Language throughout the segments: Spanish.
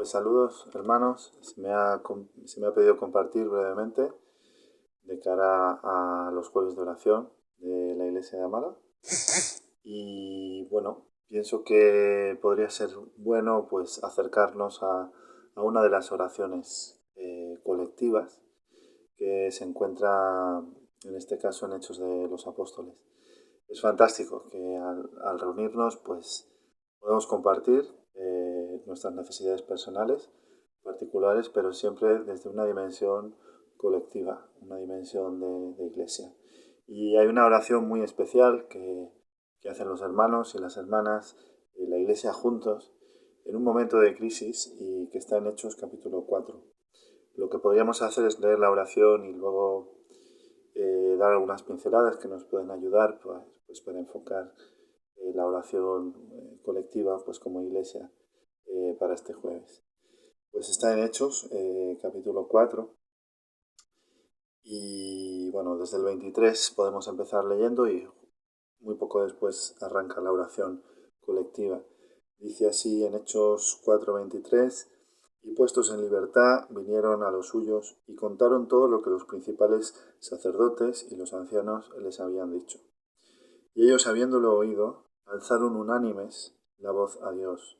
Pues saludos, hermanos. Se me ha pedido compartir brevemente de cara a los jueves de oración de la Iglesia de Amara. Y bueno, pienso que podría ser bueno pues acercarnos a una de las oraciones colectivas que se encuentra en este caso en Hechos de los Apóstoles. Es fantástico que al reunirnos pues podemos compartir nuestras necesidades personales, particulares, pero siempre desde una dimensión colectiva, una dimensión de iglesia. Y hay una oración muy especial que hacen los hermanos y las hermanas de la iglesia juntos en un momento de crisis y que está en Hechos capítulo 4. Lo que podríamos hacer es leer la oración y luego dar algunas pinceladas que nos pueden ayudar pues para enfocar la oración colectiva pues como iglesia para este jueves. Pues está en Hechos, capítulo 4, y bueno, desde el 23 podemos empezar leyendo y muy poco después arranca la oración colectiva. Dice así en Hechos 4:23: y puestos en libertad vinieron a los suyos y contaron todo lo que los principales sacerdotes y los ancianos les habían dicho. Y ellos, habiéndolo oído, alzaron unánimes la voz a Dios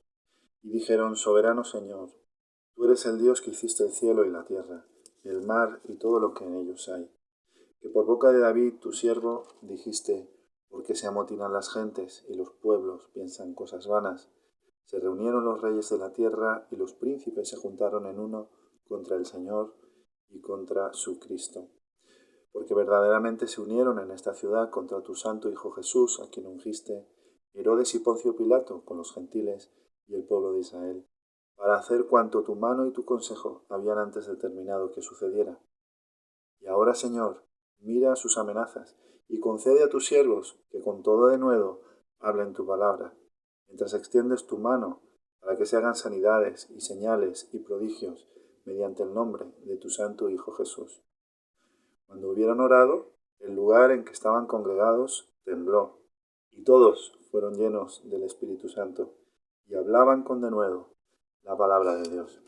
y dijeron: soberano Señor, tú eres el Dios que hiciste el cielo y la tierra, el mar y todo lo que en ellos hay. Que por boca de David, tu siervo, dijiste: porque se amotinan las gentes y los pueblos piensan cosas vanas. Se reunieron los reyes de la tierra y los príncipes se juntaron en uno contra el Señor y contra su Cristo. Porque verdaderamente se unieron en esta ciudad contra tu santo Hijo Jesús, a quien ungiste, Herodes y Poncio Pilato, con los gentiles y el pueblo de Israel, para hacer cuanto tu mano y tu consejo habían antes determinado que sucediera. Y ahora, Señor, mira sus amenazas y concede a tus siervos que con todo denuedo hablen tu palabra, mientras extiendes tu mano para que se hagan sanidades y señales y prodigios mediante el nombre de tu santo Hijo Jesús. Cuando hubieron orado, el lugar en que estaban congregados tembló, y todos fueron llenos del Espíritu Santo y hablaban con denuedo la palabra de Dios.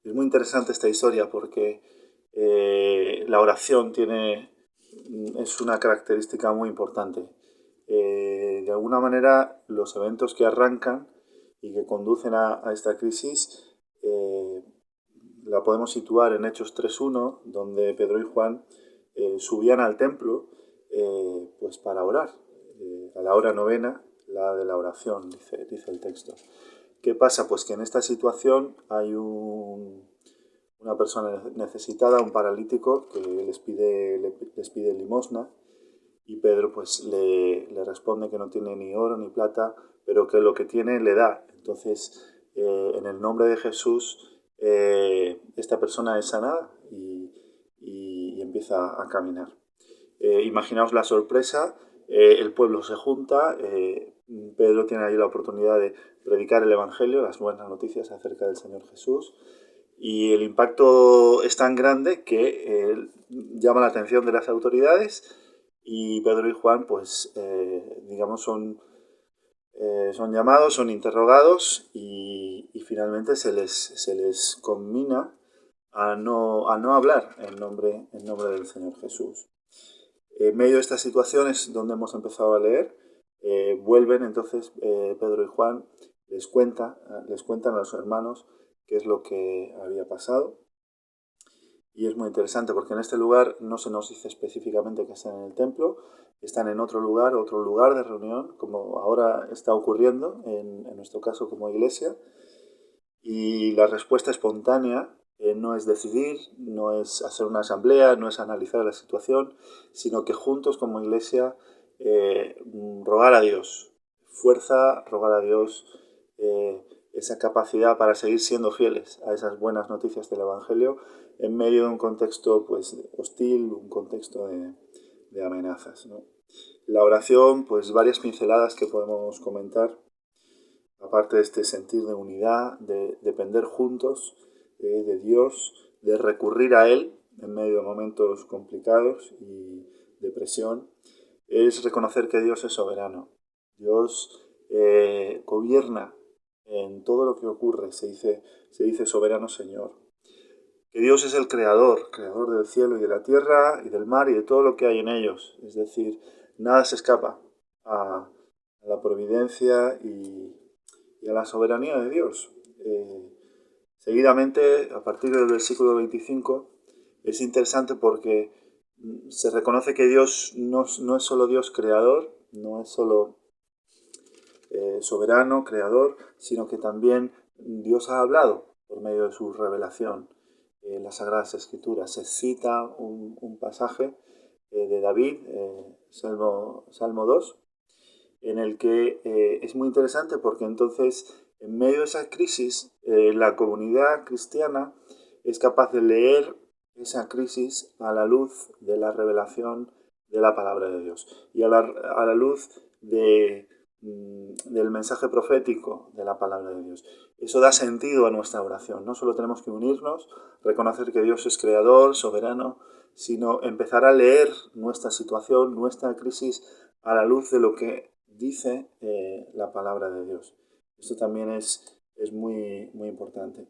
Es muy interesante esta historia porque la oración es una característica muy importante. De alguna manera, los eventos que arrancan y que conducen a esta crisis la podemos situar en Hechos 3:1, donde Pedro y Juan subían al templo pues para orar, a la hora novena, la de la oración, dice el texto. ¿Qué pasa? Pues que en esta situación hay una persona necesitada, un paralítico, que les pide limosna, y Pedro pues le responde que no tiene ni oro ni plata, pero que lo que tiene le da. Entonces, en el nombre de Jesús, esta persona es sanada y empieza a caminar. Imaginaos la sorpresa, el pueblo se junta, Pedro tiene ahí la oportunidad de predicar el Evangelio, las buenas noticias acerca del Señor Jesús, y el impacto es tan grande que llama la atención de las autoridades, y Pedro y Juan pues digamos son llamados, son interrogados y finalmente se les conmina a no hablar en nombre del Señor Jesús. En medio de estas situaciones donde hemos empezado a leer, vuelven entonces Pedro y Juan, les cuentan a los hermanos qué es lo que había pasado. Y es muy interesante porque en este lugar no se nos dice específicamente que están en el templo, están en otro lugar de reunión, como ahora está ocurriendo en nuestro caso como iglesia. Y la respuesta espontánea no es decidir, no es hacer una asamblea, no es analizar la situación, sino que juntos como iglesia rogar a Dios, rogar a Dios esa capacidad para seguir siendo fieles a esas buenas noticias del Evangelio en medio de un contexto pues hostil, un contexto de amenazas, ¿no? La oración, pues varias pinceladas que podemos comentar. Aparte de este sentir de unidad, de depender juntos de Dios, de recurrir a Él en medio de momentos complicados y de presión, es reconocer que Dios es soberano. Dios gobierna en todo lo que ocurre se dice soberano Señor. Que Dios es el creador del cielo y de la tierra y del mar y de todo lo que hay en ellos. Es decir, nada se escapa a la providencia y a la soberanía de Dios. Seguidamente, a partir del versículo 25, es interesante porque se reconoce que Dios no es solo Dios creador, no es solo soberano, creador, sino que también Dios ha hablado por medio de su revelación en las Sagradas Escrituras. Se cita un pasaje de David, Salmo 2, en el que es muy interesante porque entonces, en medio de esa crisis, la comunidad cristiana es capaz de leer esa crisis a la luz de la revelación de la palabra de Dios y a la luz del mensaje profético de la palabra de Dios. Eso da sentido a nuestra oración. No solo tenemos que unirnos, reconocer que Dios es creador, soberano, sino empezar a leer nuestra situación, nuestra crisis, a la luz de lo que dice la palabra de Dios. Esto también es muy, muy importante.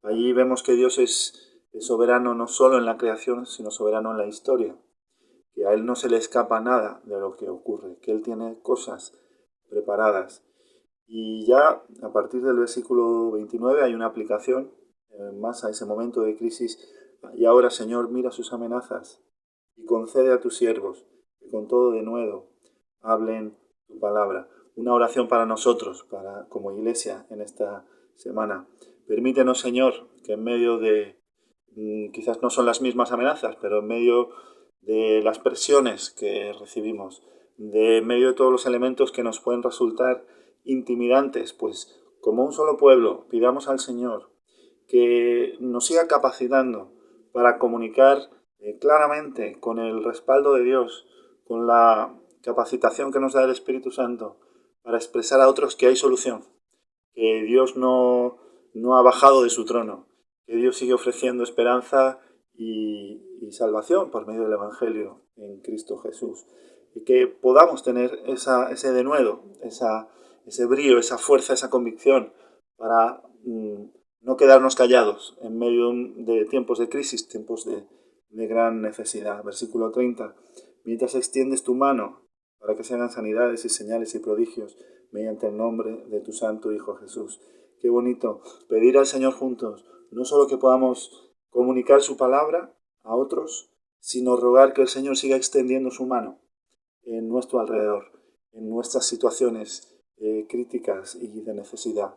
Allí vemos que Dios es soberano no solo en la creación, sino soberano en la historia. Que a Él no se le escapa nada de lo que ocurre, que Él tiene cosas preparadas. Y ya a partir del versículo 29 hay una aplicación más a ese momento de crisis. Y ahora, Señor, mira sus amenazas y concede a tus siervos que con todo denuedo hablen tu palabra. Una oración para nosotros, como iglesia en esta semana. Permítenos, Señor, que en medio de, quizás no son las mismas amenazas, pero en medio de las presiones que recibimos, de medio de todos los elementos que nos pueden resultar intimidantes, pues como un solo pueblo pidamos al Señor que nos siga capacitando para comunicar claramente con el respaldo de Dios, con la capacitación que nos da el Espíritu Santo, para expresar a otros que hay solución, que Dios no ha bajado de su trono, que Dios sigue ofreciendo esperanza y salvación por medio del Evangelio en Cristo Jesús. Y que podamos tener ese denuedo, ese brío, esa fuerza, esa convicción para no quedarnos callados en medio de tiempos de crisis, tiempos de gran necesidad. Versículo 30. Mientras extiendes tu mano para que se hagan sanidades y señales y prodigios mediante el nombre de tu Santo Hijo Jesús. Qué bonito pedir al Señor juntos, no solo que podamos comunicar su palabra a otros, sino rogar que el Señor siga extendiendo su mano en nuestro alrededor, en nuestras situaciones críticas y de necesidad.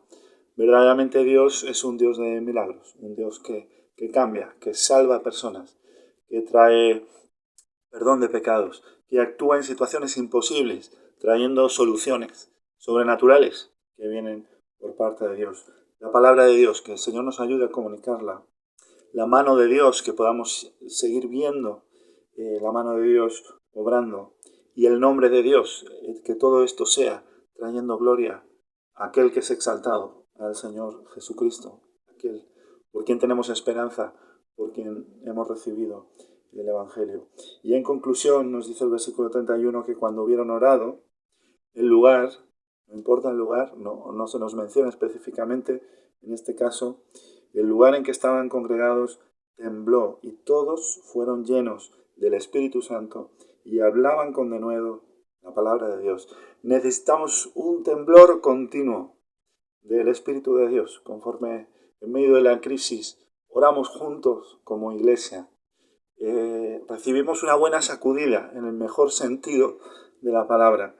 Verdaderamente Dios es un Dios de milagros, un Dios que cambia, que salva a personas, que trae perdón de pecados, que actúa en situaciones imposibles, trayendo soluciones sobrenaturales que vienen por parte de Dios. La palabra de Dios, que el Señor nos ayude a comunicarla. La mano de Dios, que podamos seguir viendo la mano de Dios obrando. Y el nombre de Dios, que todo esto sea trayendo gloria a aquel que es exaltado, al Señor Jesucristo, aquel por quien tenemos esperanza, por quien hemos recibido el Evangelio. Y en conclusión nos dice el versículo 31 que cuando hubieron orado, el lugar, no importa el lugar, no se nos menciona específicamente, en este caso, el lugar en que estaban congregados tembló y todos fueron llenos del Espíritu Santo y hablaban con denuedo la palabra de Dios. Necesitamos un temblor continuo del Espíritu de Dios, conforme en medio de la crisis oramos juntos como iglesia. Recibimos una buena sacudida, en el mejor sentido de la palabra.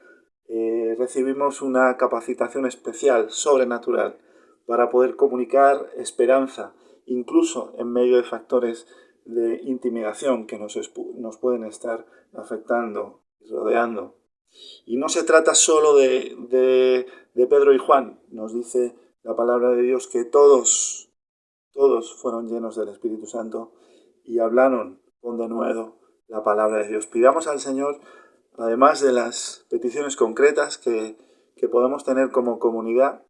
Recibimos una capacitación especial, sobrenatural, para poder comunicar esperanza, incluso en medio de factores de intimidación que nos pueden estar afectando y rodeando. Y no se trata solo de Pedro y Juan, nos dice la palabra de Dios que todos fueron llenos del Espíritu Santo y hablaron con denuedo la palabra de Dios. Pidamos al Señor, además de las peticiones concretas que podemos tener como comunidad,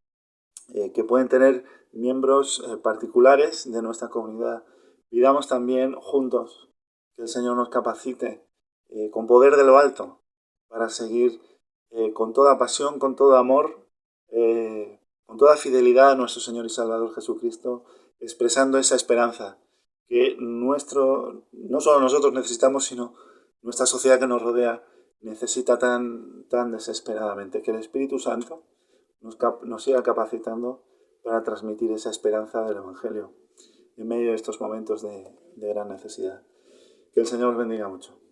que pueden tener miembros particulares de nuestra comunidad, pidamos también juntos que el Señor nos capacite con poder de lo alto para seguir con toda pasión, con todo amor, con toda fidelidad a nuestro Señor y Salvador Jesucristo, expresando esa esperanza que no solo nosotros necesitamos, sino nuestra sociedad que nos rodea necesita tan desesperadamente. Que el Espíritu Santo nos siga capacitando para transmitir esa esperanza del Evangelio en medio de estos momentos de gran necesidad. Que el Señor os bendiga mucho.